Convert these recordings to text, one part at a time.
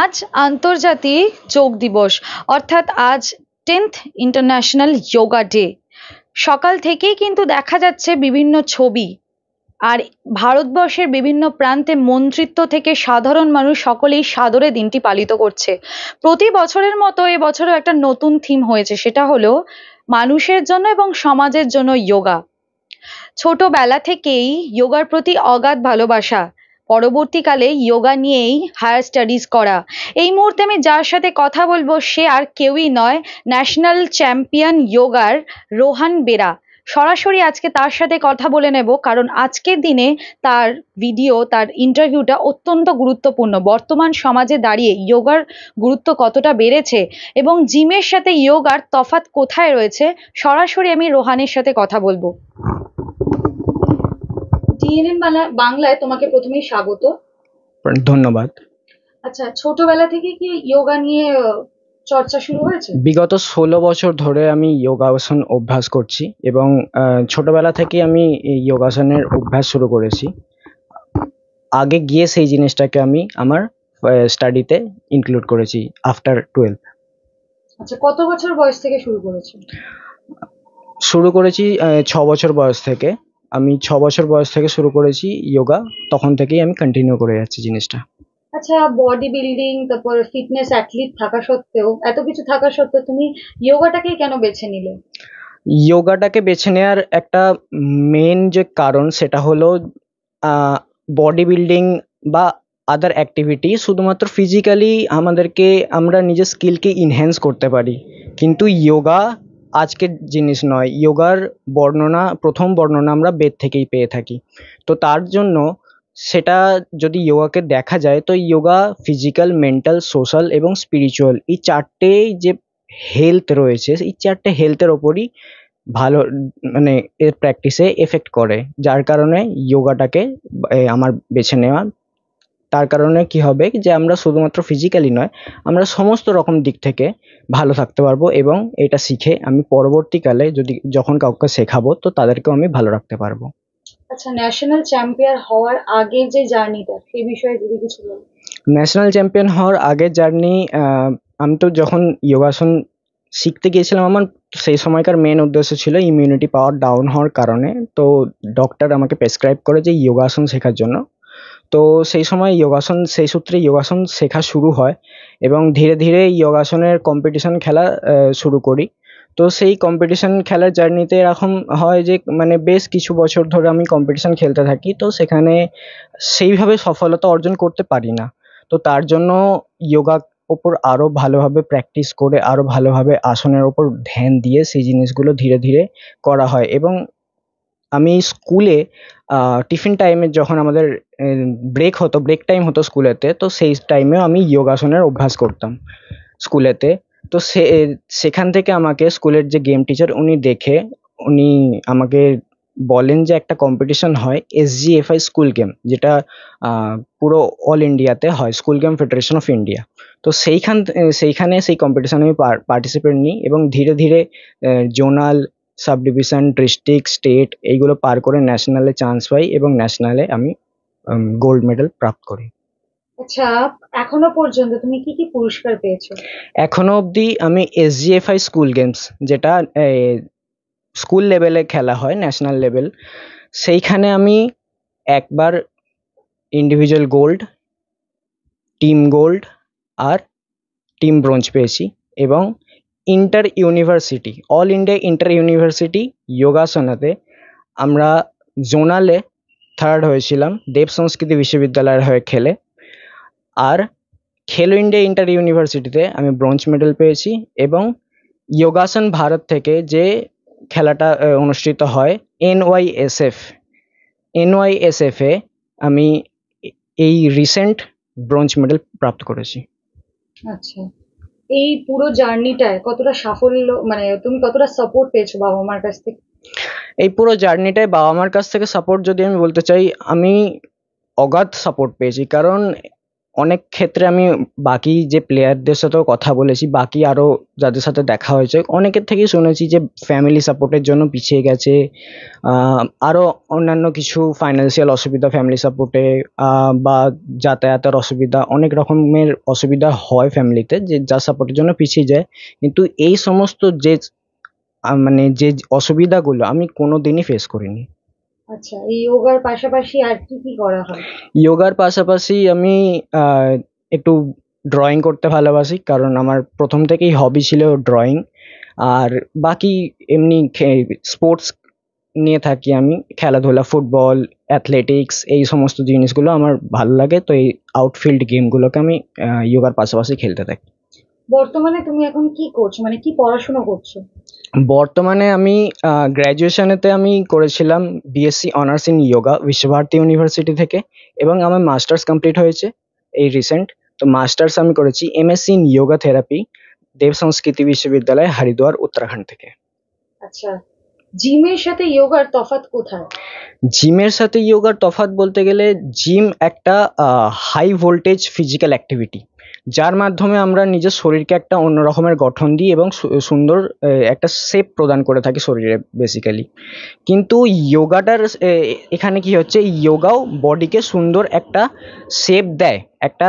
আজ আন্তর্জাতিক যোগ দিবস, অর্থাৎ আজ 10th ইন্টারন্যাশনাল যোগা ডে। সকাল থেকেই কিন্তু দেখা যাচ্ছে বিভিন্ন ছবি, আর ভারতবর্ষের বিভিন্ন প্রান্তে মন্ত্রিত্ব থেকে সাধারণ মানুষ সকলেই সাদরে দিনটি পালিত করছে। প্রতি বছরের মতো এবছরও একটা নতুন থিম হয়েছে, সেটা হলো মানুষের জন্য এবং সমাজের জন্য যোগা। ছোটবেলা থেকেই যোগার প্রতি অগাধ ভালোবাসা, পরবর্তীকালে যোগা নিয়েই হায়ার স্টাডিজ করা। এই মুহূর্তে আমি যার সাথে কথা বলবো সে আর কেউই নয়, ন্যাশনাল চ্যাম্পিয়ন যোগার রোহান বেরা। সরাসরি আজকে তার সাথে কথা বলে নেব, কারণ আজকের দিনে তার ভিডিও, তার ইন্টারভিউটা অত্যন্ত গুরুত্বপূর্ণ। বর্তমান সমাজে দাঁড়িয়ে যোগার গুরুত্ব কতটা বেড়েছে এবং জিমের সাথে যোগার তফাৎ কোথায় রয়েছে, সরাসরি আমি রোহানের সাথে কথা বলবো। ডিএনএম বাংলায় তোমাকে প্রথমেই স্বাগত। ধন্যবাদ। আচ্ছা, ছোটবেলা থেকে কি যোগা নিয়ে চর্চা শুরু হয়েছে? বিগত 16 বছর ধরে আমি যোগাসন অভ্যাস করছি এবং ছোটবেলা থেকে আমি এই যোগাসনের অভ্যাস শুরু করেছি। আগে গিয়ে সেই জিনিসটাকে আমি আমার স্টাডিতে ইনক্লুড করেছি আফটার 12। আচ্ছা, কত বছর বয়স থেকে শুরু করেছো? শুরু করেছি 6 বছর বয়স থেকে। আমি 6 বছর বয়স থেকে শুরু করেছি যোগা, তখন থেকেই আমি কন্টিনিউ করে যাচ্ছি জিনিসটা। আচ্ছা, বডি বিল্ডিং, তারপর ফিটনেস অ্যাথলিট থাকা সত্ত্বেও, এত কিছু থাকা সত্ত্বেও তুমি যোগাটাকেই কেন বেছে নিলে? যোগাটাকে বেছে নেওয়ার একটা মেন যে কারণ সেটা হলো বডি বিল্ডিং বা আদার অ্যাক্টিভিটি শুধুমাত্র ফিজিক্যালি আমাদেরকে, আমরা নিজের স্কিলকে ইনহ্যান্স করতে পারি, কিন্তু যোগা আজকের জিনিস নয়। যোগার বর্ণনা, প্রথম বর্ণনা আমরা বেদ থেকেই পেয়ে থাকি। তো তার জন্য সেটা যদি যোগাকে দেখা যায়, তো যোগা ফিজিক্যাল, মেন্টাল, সোশ্যাল এবং স্পিরিচুয়াল, এই চারটে যে হেলথ রয়েছে, এই চারটে হেলথের ওপরই ভালো মানে এর প্র্যাকটিসে এফেক্ট করে, যার কারণে যোগাটাকে আমার বেছে নেওয়া। তার কারণে কি হবে যে আমরা শুধুমাত্র ফিজিক্যালি নয়, আমরা সমস্ত রকম দিক থেকে ভালো থাকতে পারবো এবং এটা শিখে আমি পরবর্তীকালে যখন কাউকে শেখাবো তো তাদেরকেও আমি ভালো রাখতে পারবো। আচ্ছা, ন্যাশনাল চ্যাম্পিয়ন হওয়ার আগের যে জার্নিটা, সেই বিষয়ে যদি কিছু বলো। ন্যাশনাল চ্যাম্পিয়ন হওয়ার আগের জার্নি, আমি তো যখন যোগাসন শিখতে গিয়েছিলাম, আমার সেই সময়কার মেন উদ্দেশ্য ছিল ইমিউনিটি পাওয়ার ডাউন হওয়ার কারণে। তো ডক্টর আমাকে প্রেসক্রাইব করে যে যোগাসন শেখার জন্য। তো সেই সময় যোগাসন, সেই সূত্রে যোগাসন শেখা শুরু হয় এবং ধীরে ধীরে যোগাসনের কম্পিটিশন খেলা শুরু করি। তো সেই কম্পিটিশন খেলার জার্নিতে এরকম হয় যে মানে বেশ কিছু বছর ধরে আমি কম্পিটিশন খেলতে থাকি, তো সেখানে সেইভাবে সফলতা অর্জন করতে পারি না। তো তার জন্য যোগার ওপর আরও ভালোভাবে প্র্যাকটিস করে, আরও ভালোভাবে আসনের ওপর ধ্যান দিয়ে সেই জিনিসগুলো ধীরে ধীরে করা হয়। এবং আমি স্কুলে টিফিন টাইমে যখন আমাদের ব্রেক হতো, ব্রেক টাইম হতো স্কুলেতে, তো সেই টাইমেও আমি যোগাসনের অভ্যাস করতাম স্কুলেতে। তো সেখান থেকে আমাকে স্কুলের যে গেম টিচার উনি দেখে, উনি আমাকে বলেন যে একটা কম্পিটিশন হয় SGFI স্কুল গেম, যেটা পুরো অল ইন্ডিয়াতে হয়, school game federation of India. তো সেইখানে সেই কম্পিটিশনে আমি পার্টিসিপেট নিই এবং ধীরে ধীরে zonal, sub division, district, state এইগুলো পার করে ন্যাশনালে চান্স পাই এবং ন্যাশনালে আমি গোল্ড মেডেল প্রাপ্ত করি। আচ্ছা, এখনো পর্যন্ত তুমি কি কি পুরস্কার পেয়েছো? এখনো অবধি আমি SGFI স্কুল গেমস, যেটা স্কুল লেভেলে খেলা হয়, ন্যাশনাল লেভেল, সেইখানে আমি একবার ইন্ডিভিজুয়াল গোল্ড, টিম গোল্ড আর টিম ব্রোঞ্জ পেয়েছি। এবং inter university, all India inter university যোগাসনাতে আমরা জোনালে থার্ড হয়েছিলাম দেব সংস্কৃতি বিশ্ববিদ্যালয়ের হয়ে খেলে। আর খেলো ইন্ডিয়া ইন্টার ইউনিভার্সিটিতে আমি ব্রোঞ্জ মেডেল পেয়েছি। এবং যোগাসন ভারত থেকে যে খেলাটা অনুষ্ঠিত হয় NYSF, NYSF-এ আমি এই রিসেন্ট ব্রোঞ্জ মেডেল প্রাপ্ত করেছি। আচ্ছা, এই পুরো জার্নিটায় কতটা সাফল্য, মানে তুমি কতটা সাপোর্ট পেয়েছো বাবা মার কাছ থেকে? এই পুরো জার্নিটায় বাবা মার কাছ থেকে সাপোর্ট যদি আমি বলতে চাই, আমি অগাধ সাপোর্ট পেয়েছি। কারণ অনেক ক্ষেত্রে আমি বাকি যে প্লেয়ারদের সাথেও কথা বলেছি, বাকি আরো যাদের সাথে দেখা হয়েছে অনেকের থেকেই শুনেছি যে ফ্যামিলি সাপোর্টের জন্য পিছিয়ে গেছে। আরো অন্যান্য কিছু ফাইন্যান্সিয়াল অসুবিধা ফ্যামিলি সাপোর্টে, বা যাতায়াতের অসুবিধা, অনেক রকমের অসুবিধা হয় ফ্যামিলিতে যে যার সাপোর্টের জন্য পিছিয়ে যায়। কিন্তু এই সমস্ত যে মানে যে অসুবিধাগুলো আমি কোনোদিনই ফেস করিনি। আচ্ছা, এই যোগার পাশাপাশি আর কি কি করা হয়? যোগার পাশাপাশি আমি একটু ড্রয়িং করতে ভালোবাসি, কারণ আমার প্রথম থেকেই হবি ছিল ড্রয়িং। আর বাকি এমনি স্পোর্টস নিয়ে থাকি আমি, খেলাধুলা, ফুটবল, অ্যাথলেটিক্স, এই সমস্ত জিনিসগুলো আমার ভালো লাগে। তো এই আউটফিল্ড গেমগুলোকে আমি যোগার পাশাপাশি খেলতে থাকি। বর্তমানে তুমি এখন কি করছো, মানে কি পড়াশোনা করছো? বর্তমানে আমি গ্র্যাজুয়েশনেতে আমি করেছিলাম BSc honours in yoga Visva Bharati university থেকে, এবং আমার মাস্টার্স কমপ্লিট হয়েছে এই রিসেন্ট। তো মাস্টার্স আমি করেছি এমএসসি ইন যোগা থেরাপি, দেব সংস্কৃতি বিশ্ববিদ্যালয়, হরিদ্বার, উত্তরাখণ্ড থেকে। আচ্ছা, জিমের সাথে যোগার তফাৎ কোথায়? জিমের সাথে যোগার তফাৎ বলতে গেলে, জিম একটা হাই ভোল্টেজ ফিজিক্যাল অ্যাক্টিভিটি, যার মাধ্যমে আমরা নিজের শরীরকে একটা অন্য রকমের গঠন দিই এবং সুন্দর একটা শেপ প্রদান করে থাকি শরীরে বেসিক্যালি। কিন্তু যোগাটার এখানে কি হচ্ছে, যোগাও বডিকে সুন্দর একটা শেপ দেয়, একটা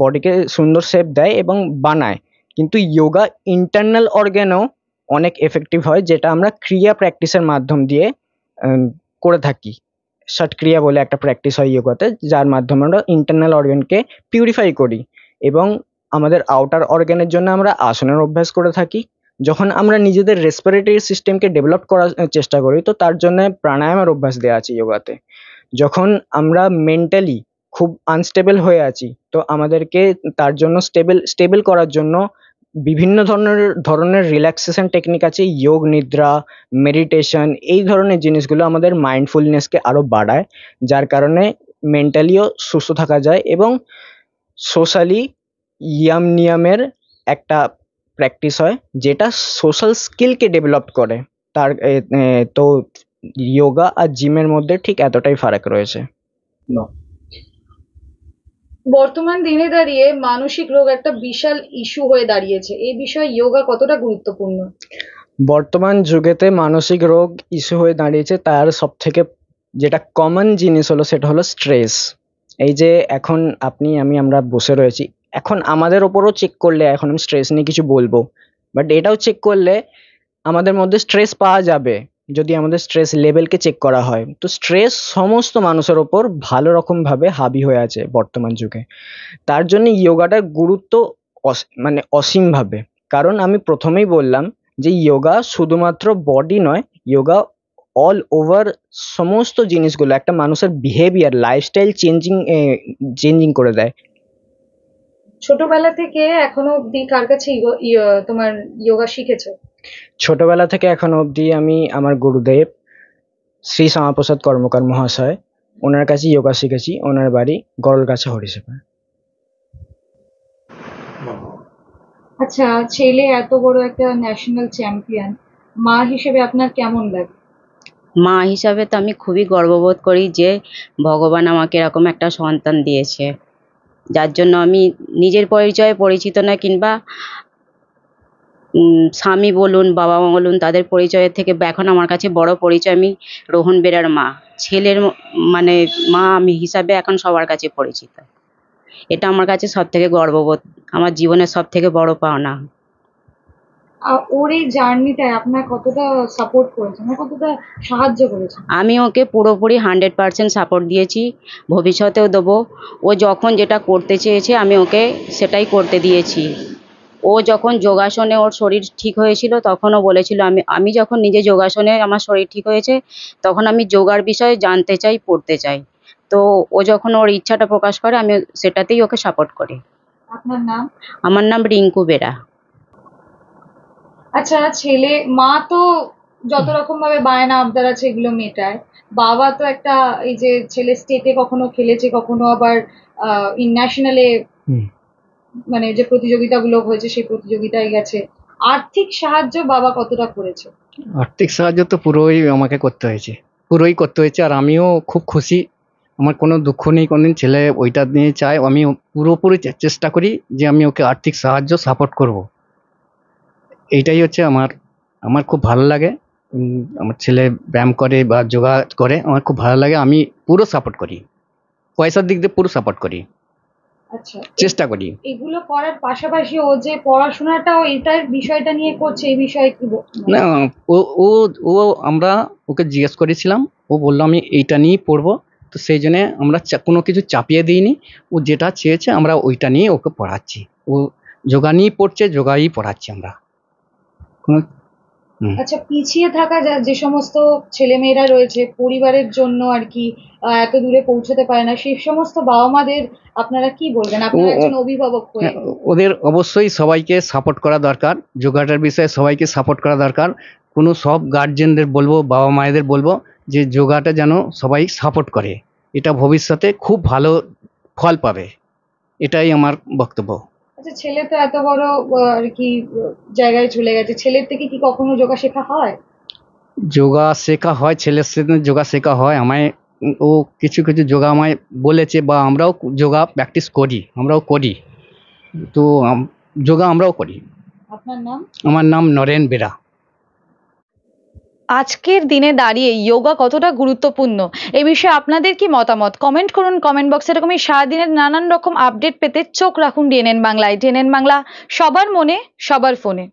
বডিকে সুন্দর শেপ দেয় এবং বানায়। কিন্তু যোগা ইন্টারনাল অর্গ্যানেও অনেক এফেক্টিভ হয়, যেটা আমরা ক্রিয়া প্র্যাকটিসের মাধ্যম দিয়ে করে থাকি। ষটক্রিয়া বলে একটা প্র্যাকটিস হয় যোগাতে, যার মাধ্যমে আমরা ইন্টারনাল অর্গানকে পিউরিফাই করি, এবং আমাদের আউটার অর্গানের জন্য আমরা আসনের অভ্যাস করে থাকি। যখন আমরা নিজেদের রেসপিরেটরি সিস্টেমকে ডেভেলপ করার চেষ্টা করি, তো তার জন্য প্রাণায়ামের অভ্যাস দেওয়া আছে যোগাতে। যখন আমরা মেন্টালি খুব আনস্টেবল হয়ে আছি, তো আমাদেরকে তার জন্য স্টেবল করার জন্য বিভিন্ন ধরনের ধরনের রিল্যাক্সেশন টেকনিক আছে, যোগ নিদ্রা, মেডিটেশন, এই ধরনের জিনিসগুলো আমাদের মাইন্ডফুলনেসকে আরো বাড়ায়, যার কারণে মেন্টালিও সুস্থ থাকা যায়। এবং সোশ্যালি ইয়াম নিয়ামের একটা প্র্যাকটিস হয়, যেটা সোশ্যাল স্কিলকে ডেভেলপ করে। তার তো যোগা আর জিমের মধ্যে ঠিক এতটাই ফারাক রয়েছে। বর্তমান দিনে দাঁড়িয়ে মানসিক রোগ একটা বিশাল ইস্যু হয়ে দাঁড়িয়েছে, এই বিষয়ে যোগা কতটা গুরুত্বপূর্ণ? বর্তমান যুগেতে মানসিক রোগ ইস্যু হয়ে দাঁড়িয়েছে, তার সব থেকে যেটা কমন জিনিস হলো সেটা হলো স্ট্রেস। এই যে এখন আপনি আমরা বসে রয়েছি, এখন আমাদের ওপরও চেক করলে, এখন আমি স্ট্রেস নিয়ে কিছু বলবো, বাট এটাও চেক করলে আমাদের মধ্যে স্ট্রেস পাওয়া যাবে যদি আমাদের স্ট্রেস লেভেলকে চেক করা হয়। তো স্ট্রেস সমস্ত মানুষের ওপর ভালো রকম ভাবে হাবি হয়ে আছে বর্তমান যুগে। তার জন্য যোগাটার গুরুত্ব মানে অসীমভাবে। কারণ আমি প্রথমেই বললাম যে যোগা শুধুমাত্র বডি নয়, যোগা অল ওভার সমস্ত জিনিসগুলো, একটা মানুষের বিহেভিয়ার, লাইফস্টাইল চেঞ্জিং করে দেয়। ছোটবেলা থেকে এখনো অব্দি কার কাছে তোমার যোগা শিখেছো? ছোটবেলা থেকে এখনো অবধি আমি আমার গুরুদেব শ্রী শ্যামাপ্রসাদ কর্মকার মহাশয়, ওনার কাছে যোগা শিখেছি। ওনার বাড়ি গরলগাছা, হরিশিপা। আচ্ছা, ছেলে এত বড় একটা ন্যাশনাল চ্যাম্পিয়ন, মা হিসেবে আপনার কেমন লাগে? মা হিসাবে তো আমি খুবই গর্ববোধ করি যে ভগবান আমাকে এরকম একটা সন্তান দিয়েছে, যার জন্য আমি নিজের পরিচয়ে পরিচিত না, কিংবা স্বামী বলুন, বাবা মা বলুন, তাদের পরিচয়ের থেকে এখন আমার কাছে বড় পরিচয় আমি রোহন বেরার মা, ছেলের মানে মা আমি হিসাবে এখন সবার কাছে পরিচিত। এটা আমার কাছে সব থেকে গর্ববোধ, আমার জীবনের সব থেকে বড় পাওনা। ওর এই জার্নিটায় আপনার কতটা সাপোর্ট করেছে, মানে কতটা সাহায্য করেছে? আমি ওকে পুরোপুরি 100% সাপোর্ট দিয়েছি, ভবিষ্যতেও দেবো। ও যখন যেটা করতে চেয়েছে আমি ওকে সেটাই করতে দিয়েছি। ও যখন যোগাসনে ওর শরীর ঠিক হয়েছিল তখনও বলেছিল, আমি যখন নিজে যোগাসনে আমার শরীর ঠিক হয়েছে তখন আমি যোগার বিষয়ে জানতে চাই, পড়তে চাই। তো ও যখন ওর ইচ্ছাটা প্রকাশ করে আমি সেটাতেই ওকে সাপোর্ট করি। আপনার নাম? আমার নাম রিঙ্কু বেরা। আচ্ছা, ছেলে, মা তো যত রকম ভাবে বায়না আবদার আছে এগুলো মেটায়, বাবা তো একটা, এই যে ছেলে স্টেটে কখনো খেলেছে, কখনো আবার ন্যাশনালে, মানে যে প্রতিযোগিতাগুলো হয়েছে সেই প্রতিযোগিতায় গেছে, আর্থিক সাহায্য বাবা কতটা করেছে? আর্থিক সাহায্য তো পুরোই আমাকে করতে হয়েছে, আর আমিও খুব খুশি আমার কোনো দুঃখ নেই, কোনোদিন ছেলে ওইটা নিয়ে চায়, আমি পুরোপুরি চেষ্টা করি যে আমি ওকে আর্থিক সাহায্য সাপোর্ট করব। এইটাই হচ্ছে আমার আমার খুব ভালো লাগে। আমার ছেলে ব্যায়াম করে বা যোগা করে, আমার খুব ভালো লাগে। আমি পুরো সাপোর্ট করি, পয়সার দিক দিয়ে পুরো সাপোর্ট করি, আচ্ছা, চেষ্টা করি। এগুলো করার পাশাপাশি ও যে পড়াশোনাটাও এটার বিষয়টা নিয়ে করছে, এই বিষয়ে কি না, ও ও ও আমরা ওকে জিজ্ঞেস করেছিলাম, ও বললো আমি এইটা নিয়েই পড়বো। তো সেই জন্যে আমরা কোনো কিছু চাপিয়ে দিইনি, ও যেটা চেয়েছে আমরা ওইটা নিয়ে ওকে পড়াচ্ছি। ও যোগা নিয়েই পড়ছে, যোগাই পড়াচ্ছি আমরা। কোনো আচ্ছা, পিছিয়ে থাকা যে সমস্ত ছেলেমেয়েরা রয়েছে পরিবারের জন্য আর কি এত দূরে পৌঁছতে পারে না, সেই সমস্ত বাবা মাদের আপনারা কি বলবেন, আপনারা একজন অভিভাবক হয়ে? হ্যাঁ, ওদের অবশ্যই সবাইকে সাপোর্ট করা দরকার, যোগাটার বিষয়ে সবাইকে সাপোর্ট করা দরকার। কোনো সব গার্জেনদের বলবো, বাবা মায়েদের বলবো যে যোগাটা যেন সবাই সাপোর্ট করে, এটা ভবিষ্যতে খুব ভালো ফল পাবে, এটাই আমার বক্তব্য। আচ্ছা, ছেলে তো এত বড় আর কি জায়গায় চলে গেছে, ছেলের থেকে কি কখনো যোগা শেখা হয়? যোগা শেখা হয়, ছেলের সাথে যোগা শেখা হয়। আমায় ও কিছু কিছু যোগা আমায় বলেছে, বা আমরাও যোগা প্র্যাকটিস করি, আমরাও করি। তো যোগা আমরাও করি। আপনার নাম? আমার নাম নরেন বেরা। আজকের দিনে দাঁড়িয়ে যোগা কতটা গুরুত্বপূর্ণ, এই বিষয়ে আপনাদের কি মতামত? কমেন্ট করুন কমেন্ট বক্সে। এরকমই সারাদিনের নানান রকম আপডেট পেতে চোখ রাখুন ডিএনএন বাংলায়। ডিএনএন বাংলা, সবার মনে সবার ফোনে।